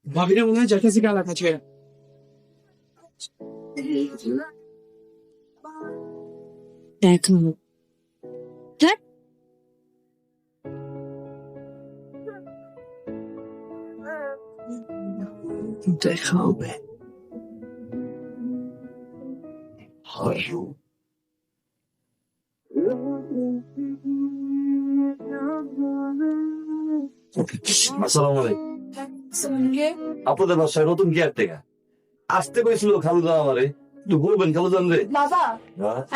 ভাবিরে মনে হয় যাইতেছি গালা কাছে। দেখো দেখ দেখা হবে। আসসালামু আলাইকুম। আপনাদের বাসায় নতুন কেয়ারটেকার আসতে কইছিল খালুদা আমারে, একটু বলবেন খালুদান রে। বাবা,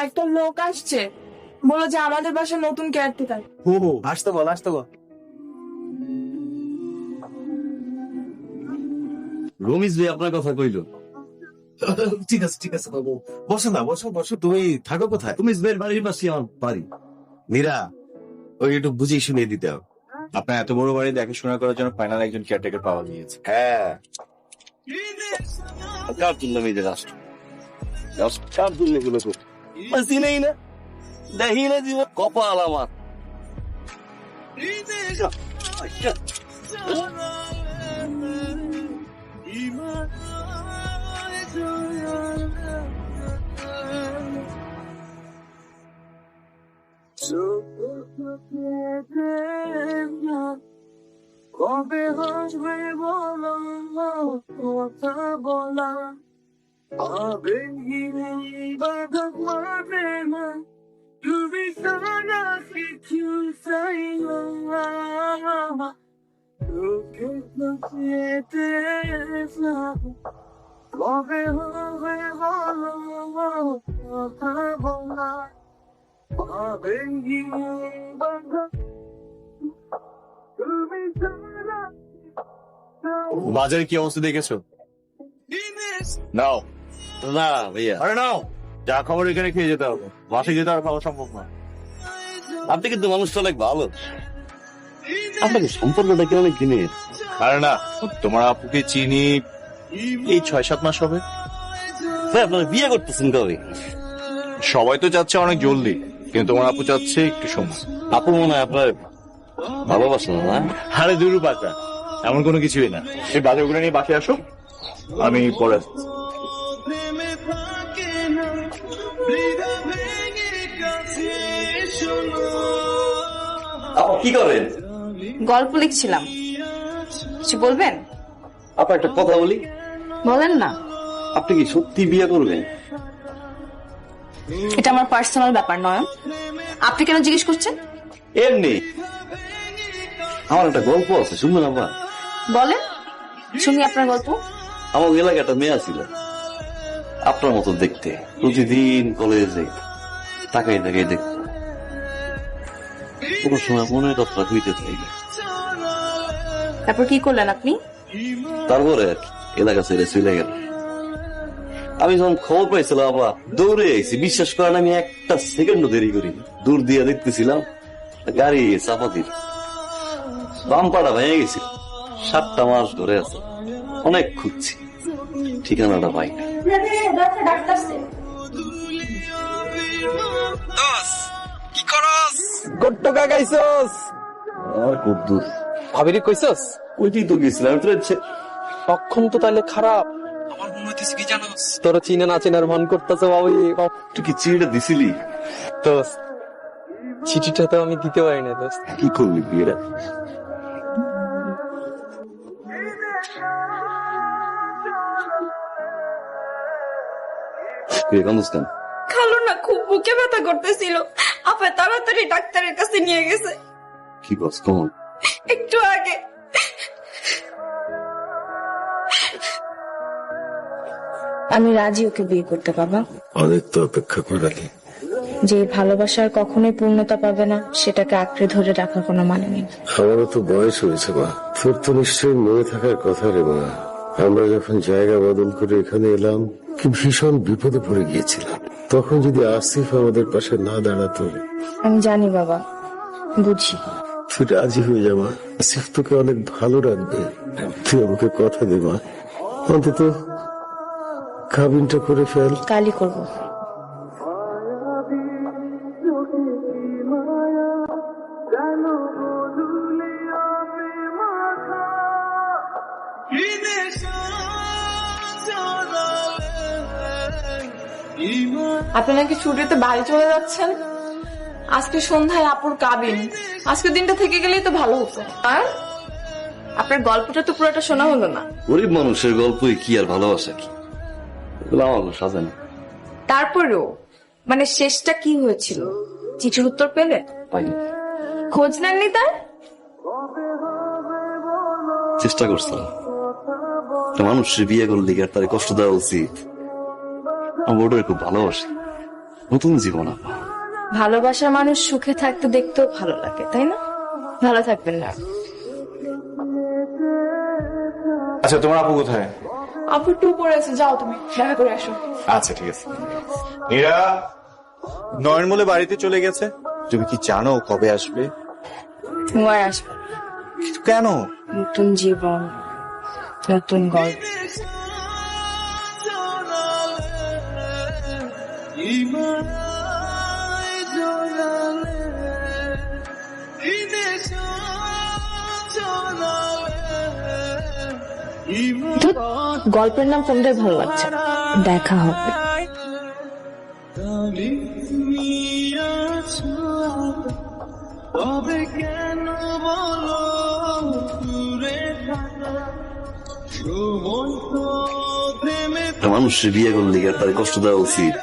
একটা লোক আসছে, বলো যে আমাদের বাসায় নতুন কেয়ারটেকার। ও আসতে বল, আসতে বল। রমিজ ভাই আপনার কথা কইলো। ঠিক আছে বাবু, বসো না, বসো বসো। তুমি থাকো কোথায়? রমিজ ভাইয়ের বাড়ির পাশে আমার বাড়ি। মীরা, ওই একটু বুঝিয়ে শুনিয়ে দিতে হবে। আপনার এত বড় বাড়ি দেখাশোনা করার জন্য ফাইনাল একজন কেয়ারটেকার পাওয়া গিয়েছে। হ্যাঁ, কার জন্য মেয়েদের রাষ্ট্র, কার জন্য এগুলো করছে চিনেই না, দেখি না জীবন কপাল আমার। কবে হাসবে বলো কথা বলা, আবেগহীন বাধা মারবে না, তুমি সারা কিছু চাই না, তোকে যেতে কবে হবে বলো কথা বলা, আবেগহীন বাধা তুমি সারা। বাজারে কি অবস্থা দেখেছো? নাও। না ভাইয়া, আরে নাও, যা খবর এখানে খেয়ে যেতে হবে, বাসায় যেতে আর খাওয়া সম্ভব না। আপনি কিন্তু মানুষটা অনেক ভালো, আপনাকে সম্পর্কটা কি অনেক দিনের? আরে না, তোমার আপুকে চিনি এই 6-7 মাস হবে। ভাই আপনারা বিয়ে করতেছেন কবে? সবাই তো চাচ্ছে অনেক জলদি, কিন্তু তোমার আপু চাচ্ছে একটু সময়। আপু মনে হয় আপনার ভালোবাসেন না? আরে দুরু বাচ্চা, এমন কোনো কিছুই না। এই বাজারগুলো নিয়ে বাসায় আসো, আমি পরে আসছি। আপু কি করেন? গল্প লিখছিলাম, কিছু বলবেন? আপু একটা কথা বলি, বলেন না। আপনি কি সত্যি বিয়ে করবেন? এটা আমার পার্সোনাল ব্যাপার নয়, আপনি কেন জিজ্ঞেস করছেন? এমনি আমার একটা গল্প আছে, শুনবেন আপা? বলেন, শুনি আপনার গল্প। আমার এলাকায় একটা মেয়ে ছিল আপনার মতো দেখতে, প্রতিদিন কলেজে তাকাই তাকাই দেখত, কোনো সময় মনের কথা হইতে থাকে। তারপর কি করলেন আপনি? তারপরে এলাকা ছেড়ে চলে গেল। আমি যখন খবর পাইছিলাম আবার দৌড়ে আইছি, বিশ্বাস করেন আমি একটা সেকেন্ডও দেরি করি। দূর দিয়ে দেখতেছিলাম গাড়ি চাপা দিল, বাম্পাটা ভেঙে গেছিল। 7টা মাস ধরে আছে, অনেক খুঁজছি, ঠিকানাটা পাই না। কি করস? কট্টকা গাইছস আর খুব দূর। ভাবিরে কইছস? ওইটাই তো গেছিলাম। তখন তো তাহলে খারাপ। আমার মনে হইতেছে কি জানোস, তোরা চিনে না চেনার ভান করতেছে বাবু। তুই কি চিঠিটা দিছিলি? দোস্ত, চিঠিটা তো আমি দিতে পারি না দোস্ত। কি করলি বিয়েটা? খালো না, খুব বুকে ব্যথা করতেছিল, আপা তাড়াতাড়ি ডাক্তারের কাছে নিয়ে গেছে। কি বস কমন? একটু আগে। আমি রাজি ওকে বিয়ে করতে, বাবা। অনেক তো অপেক্ষা করালি। যে ভালোবাসার কখনোই পূর্ণতা পাবে না, সেটাকে আঁকড়ে ধরে রাখার কোনো মানে নেই। আমারও তো বয়স হয়েছে মা, তোর তো নিশ্চয়ই মনে থাকার কথা রে মা। আমরা যখন জায়গা বদল করে এখানে এলাম, কি ভীষণ বিপদে পড়ে গিয়েছিলাম। তখন যদি আসিফ আমাদের পাশে না দাঁড়াতো। আমি জানি বাবা, বুঝি। তুই রাজি হয়ে যা মা, আসিফ তোকে অনেক ভালো রাখবে। তুই আমাকে কথা দে মা, অন্তত কাবিনটা করে ফেল। কালই করবো। জানো বদলে আপে মাথা আপনি নাকি ছুটিতে বাড়ি চলে যাচ্ছেন? আজকে সন্ধ্যায় আপুর কাবিন। আজকে দিনটা থেকে গেলেই তো ভালো হতো। আর আপনার গল্পটা তো পুরোটা শোনা হলো না। গরিব মানুষের গল্পই কি আর ভালোবাসা কি, এগুলো আমার সাজে না। তারপরেও মানে শেষটা কি হয়েছিল? চিঠির উত্তর পেলে? পাইনি। খোঁজ নেননি তার? চেষ্টা করছিলাম, একটা মানুষের বিয়ে করলে কি আর তার কষ্ট দেওয়া উচিত? আমার ওটাকে খুব ভালোবাসি, নতুন জীবন আপা। ভালোবাসার মানুষ সুখে থাকতে দেখতেও ভালো লাগে, তাই না? ভালো থাকবেন না। আচ্ছা, তোমার আপু কোথায়? আপু একটু উপরে আছে, যাও তুমি দেখা করে আসো। আচ্ছা, ঠিক আছে। নীরা নয়নমূলে বাড়িতে চলে গেছে। তুমি কি জানো কবে আসবে? তোমার আসবে। কিন্তু কেন? নতুন জীবন, নতুন গল্প। গল্পের নাম কোনটাই ভালো লাগছে না। দেখা হবে। একটা মানুষের বিয়ে করলে কি আর তার কষ্ট দেওয়া উচিত?